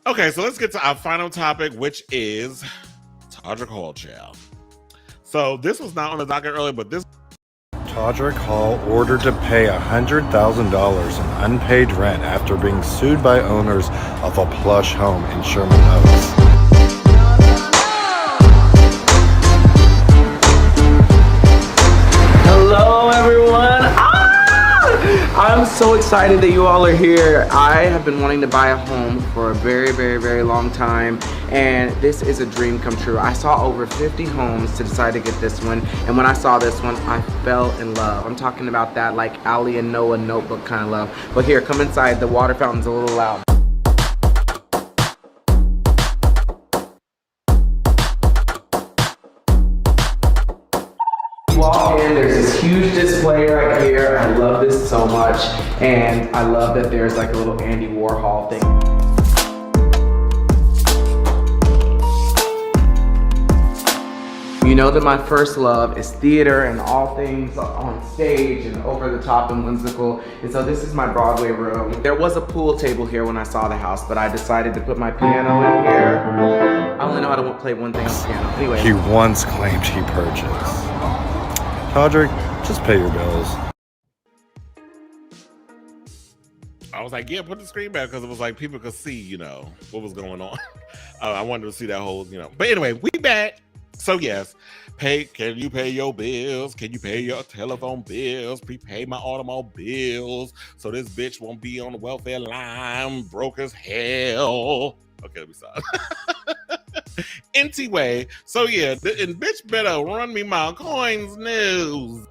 Okay, so let's get to our final topic, which is Todrick Hall, child. So this was not on the docket earlier, but this Todrick Hall ordered to pay $100,000 in unpaid rent after being sued by owners of a plush home in Sherman Oaks. Hello, everyone. I'm so excited that you all are here. I have been wanting to buy a home for a very, very, very long time, and this is a dream come true. I saw over 50 homes to decide to get this one, and when I saw this one, I fell in love. I'm talking about that like Ali and Noah Notebook kind of love. But here, come inside. The water fountain's a little loud. Walk in, there's this huge display right here. I love this so much, and I love that there's like a little Andy Warhol thing. You know that my first love is theater and all things on stage and over the top and whimsical, and so this is my Broadway room. There was a pool table here when I saw the house, but I decided to put my piano in here. I only know how to play one thing on the piano. Anyway. He once claimed he purchased. Todrick, just pay your bills. I was like, yeah, put the screen back, because it was like people could see, what was going on. I wanted to see that whole, But anyway, we back. So yes, can you pay your bills? Can you pay your telephone bills? Prepay my automobiles so this bitch won't be on the welfare line, broke as hell. Okay, let me stop. Anyway, so yeah, and bitch better run me my coins news.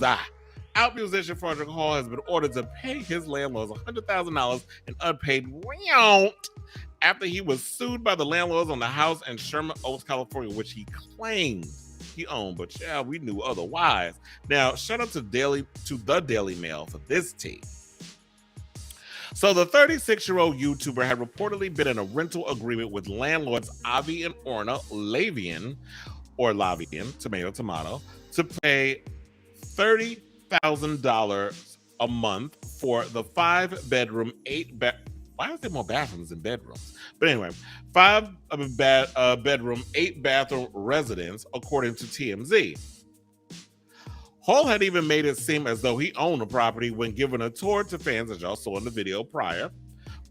Out musician Todrick Hall has been ordered to pay his landlords $100,000 in unpaid rent after he was sued by the landlords on the house in Sherman Oaks, California, which he claimed he owned, but yeah, we knew otherwise. Now, shout out to the Daily Mail for this tea. So the 36-year-old YouTuber had reportedly been in a rental agreement with landlords Avi and Orna Lavian, tomato, to pay $30,000 a month for the 5-bedroom, why is there more bathrooms than bedrooms? But anyway, 5-bedroom, 8-bathroom residence, according to TMZ. Hall had even made it seem as though he owned the property when giving a tour to fans, as y'all saw in the video prior,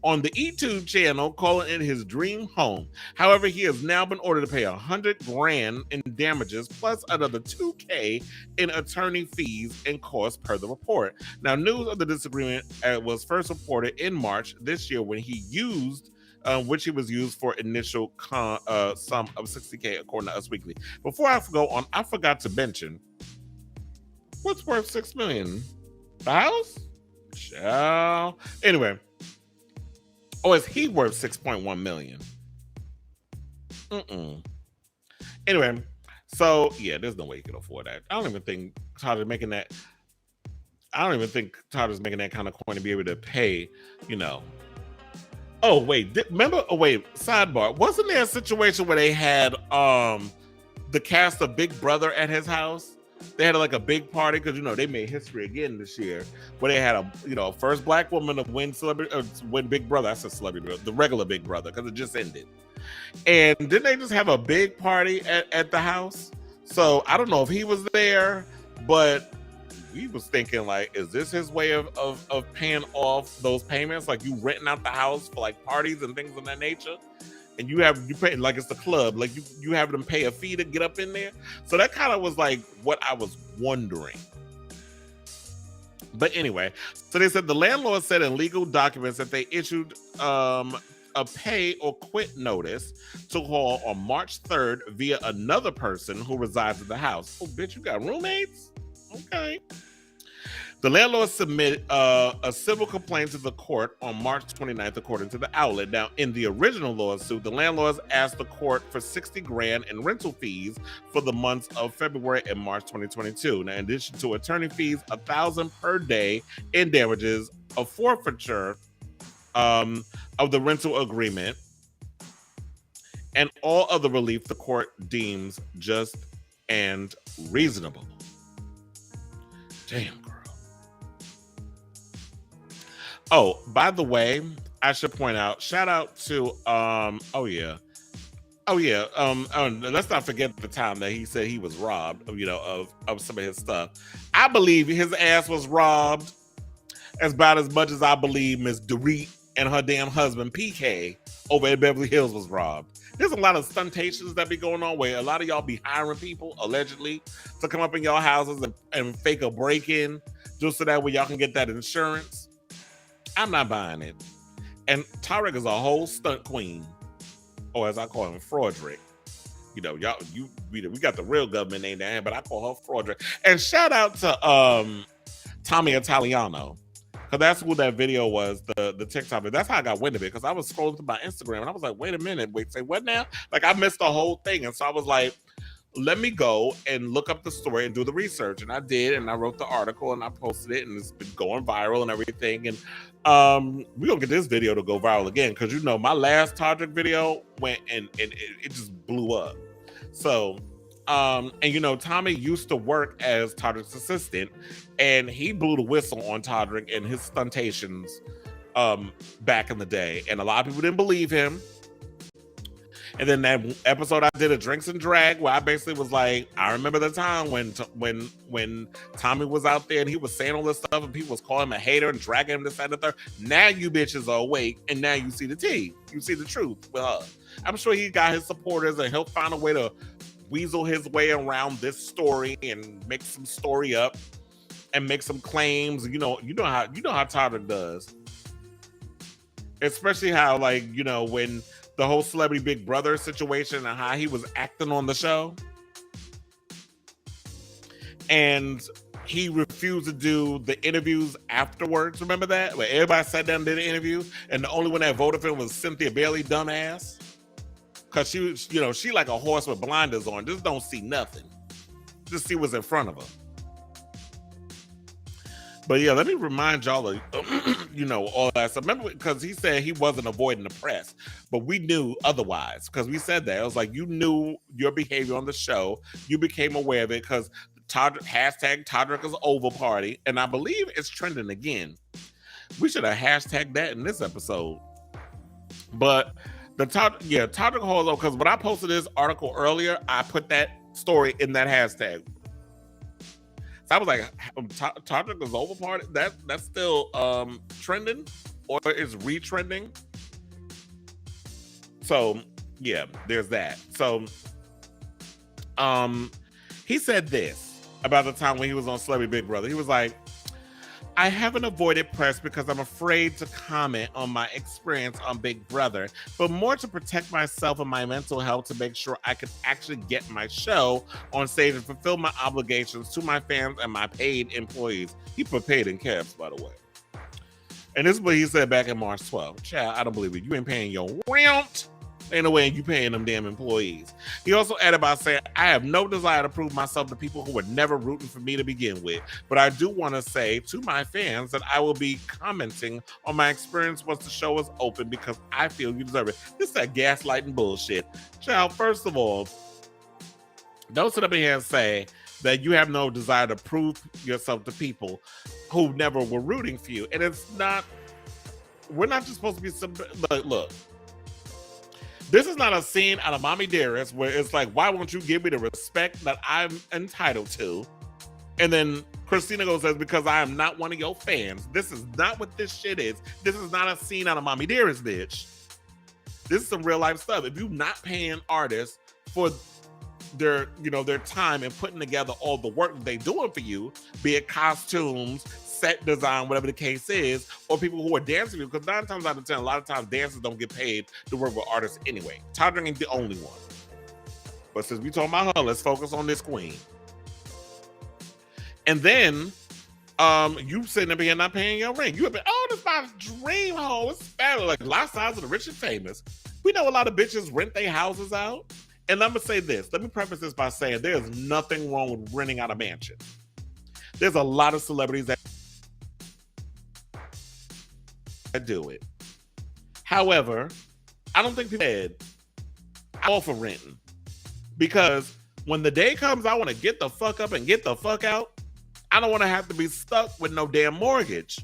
on the YouTube channel, calling it his dream home. However, he has now been ordered to pay $100,000 in damages plus another $2,000 in attorney fees and costs per the report. Now, news of the disagreement was first reported in March this year when he which was used for initial sum of $60,000 according to Us Weekly. Before I go on, I forgot to mention, what's worth $6 million? The house? Child. Anyway. Or is he worth $6.1 million? Anyway, so yeah, there's no way he can afford that. I don't even think Todrick's making that kind of coin to be able to pay, Oh, wait, sidebar. Wasn't there a situation where they had the cast of Big Brother at his house? They had like a big party because they made history again this year, where they had a first black woman to win Big Brother. I said celebrity, the regular Big Brother, because it just ended. And didn't they just have a big party at the house? So I don't know if he was there, but we was thinking like, is this his way of paying off those payments? Like you renting out the house for like parties and things of that nature? And you pay like it's the club, like you have them pay a fee to get up in there. So that kind of was like what I was wondering. But anyway, so they said the landlord said in legal documents that they issued a pay or quit notice to Hall on March 3rd via another person who resides in the house. Oh, bitch, you got roommates? Okay. The landlord submitted a civil complaint to the court on March 29th, according to the outlet. Now, in the original lawsuit, the landlords asked the court for $60,000 in rental fees for the months of February and March 2022. Now, in addition to attorney fees, $1,000 per day in damages, a forfeiture of the rental agreement, and all other relief the court deems just and reasonable. Damn, girl. Oh, by the way, I should point out, shout out to let's not forget the time that he said he was robbed of some of his stuff. I believe his ass was robbed as about as much as I believe Miss Dorit and her damn husband PK over at Beverly Hills was robbed. There's a lot of stuntations that be going on where a lot of y'all be hiring people allegedly to come up in y'all houses and fake a break-in just so that way y'all can get that insurance. I'm not buying it. And Todrick is a whole stunt queen, or as I call him, Fraudrick. We got the real government name down here, but I call her Fraudrick. And shout out to Tommy Italiano, because that's who that video was, the TikTok. That's how I got wind of it, because I was scrolling through my Instagram and I was like, wait a minute, say what now? Like, I missed the whole thing. And so I was like, let me go and look up the story and do the research. And I did, and I wrote the article and I posted it, and it's been going viral and everything. And we're gonna get this video to go viral again, because my last Todrick video went and it just blew up. So Tommy used to work as Todrick's assistant, and he blew the whistle on Todrick and his stuntations back in the day. And a lot of people didn't believe him. And then that episode I did of Drinks and Drag, where I basically was like, I remember the time when Tommy was out there and he was saying all this stuff and people was calling him a hater and dragging him this, that, and the third. Now you bitches are awake and now you see the tea. You see the truth with her. I'm sure he got his supporters and he'll find a way to weasel his way around this story and make some story up and make some claims. You know how Todrick does. Especially how, when the whole Celebrity Big Brother situation and how he was acting on the show. And he refused to do the interviews afterwards. Remember that? Where everybody sat down and did an interview, and the only one that voted for him was Cynthia Bailey, dumbass. Because she like a horse with blinders on. Just don't see nothing. Just see what's in front of her. But yeah, let me remind y'all of, all that stuff. Remember, because he said he wasn't avoiding the press, but we knew otherwise, because we said that. It was like, you knew your behavior on the show. You became aware of it because hashtag Todrick is over party. And I believe it's trending again. We should have hashtagged that in this episode. But Todrick Hall, though, because when I posted this article earlier, I put that story in that hashtag. So I was like, Todrick is over party. That's still trending, or is retrending. So yeah, there's that. So he said this about the time when he was on Celebrity Big Brother. He was like, I haven't avoided press because I'm afraid to comment on my experience on Big Brother, but more to protect myself and my mental health to make sure I can actually get my show on stage and fulfill my obligations to my fans and my paid employees. He put paid in caps, by the way. And this is what he said back in March 12th. Child, I don't believe it. You ain't paying your rent. Ain't no way you paying them damn employees. He also added by saying, I have no desire to prove myself to people who were never rooting for me to begin with. But I do want to say to my fans that I will be commenting on my experience once the show is open because I feel you deserve it. This is that gaslighting bullshit. Child, first of all, don't sit up here and say that you have no desire to prove yourself to people who never were rooting for you. And it's not, we're not just supposed to be, look. This is not a scene out of Mommy Dearest where it's like, why won't you give me the respect that I'm entitled to? And then Christina goes, says, because I am not one of your fans. This is not what this shit is. This is not a scene out of Mommy Dearest, bitch. This is some real life stuff. If you're not paying artists for their time and putting together all the work that they doing for you, be it costumes, set design, whatever the case is, or people who are dancing, because 9 times out of 10, a lot of times dancers don't get paid to work with artists anyway. Todrick ain't the only one. But since we talking about her, let's focus on this queen. And then you sitting up here not paying your rent. You have been, this is my dream home. It's fabulous. Like lifestyles of the rich and famous. We know a lot of bitches rent their houses out. And I'm gonna say this. Let me preface this by saying there's nothing wrong with renting out a mansion. There's a lot of celebrities that do it. However, I don't think people I'm all for renting, because when the day comes I want to get the fuck up and get the fuck out, I don't want to have to be stuck with no damn mortgage.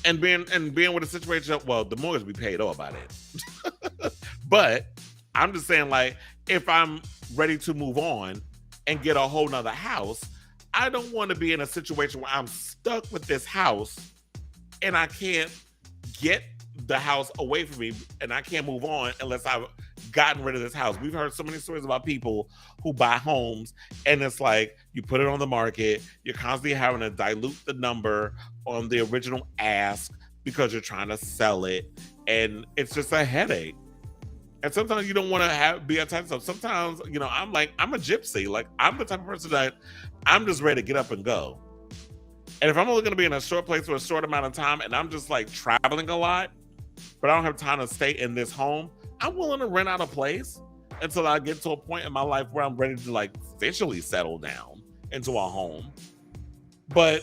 and being with a situation, well, the mortgage will be paid off by then. But I'm just saying, like, if I'm ready to move on and get a whole nother house, I don't want to be in a situation where I'm stuck with this house and I can't get the house away from me and I can't move on unless I've gotten rid of this house. We've heard so many stories about people who buy homes and it's like you put it on the market, you're constantly having to dilute the number on the original ask because you're trying to sell it, and it's just a headache. And sometimes you don't want to be attached to stuff. Sometimes, I'm a gypsy. Like, I'm the type of person that I'm just ready to get up and go. And if I'm only going to be in a short place for a short amount of time and I'm just like traveling a lot, but I don't have time to stay in this home, I'm willing to rent out a place until I get to a point in my life where I'm ready to like officially settle down into a home. But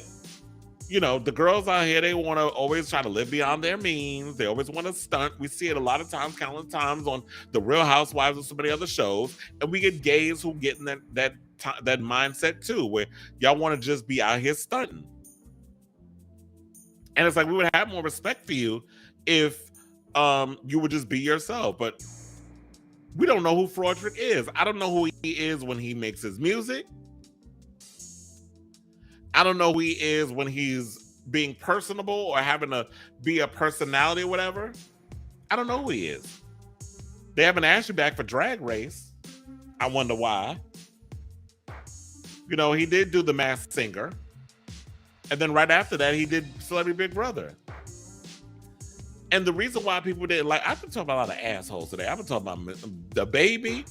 the girls out here, they want to always try to live beyond their means. They always want to stunt. We see it a lot of times, countless times on The Real Housewives and so many other shows. And we get gays who get in that mindset too, where y'all want to just be out here stunting. And it's like, we would have more respect for you if you would just be yourself. But we don't know who Todrick is. I don't know who he is when he makes his music. I don't know who he is when he's being personable or having to be a personality or whatever. I don't know who he is. They haven't asked you back for Drag Race. I wonder why. He did do The Masked Singer. And then right after that, he did Celebrity Big Brother. And the reason why people didn't like, I've been talking about a lot of assholes today. I've been talking about the baby,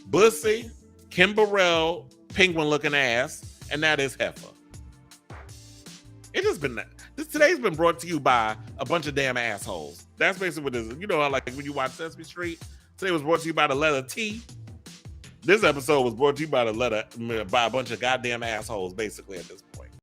Bussy, Kim Burrell, penguin looking ass, and now this heifer. It just been today's been brought to you by a bunch of damn assholes. That's basically what it is. Like when you watch Sesame Street, today was brought to you by the letter T. This episode was brought to you by a bunch of goddamn assholes, basically, at this point.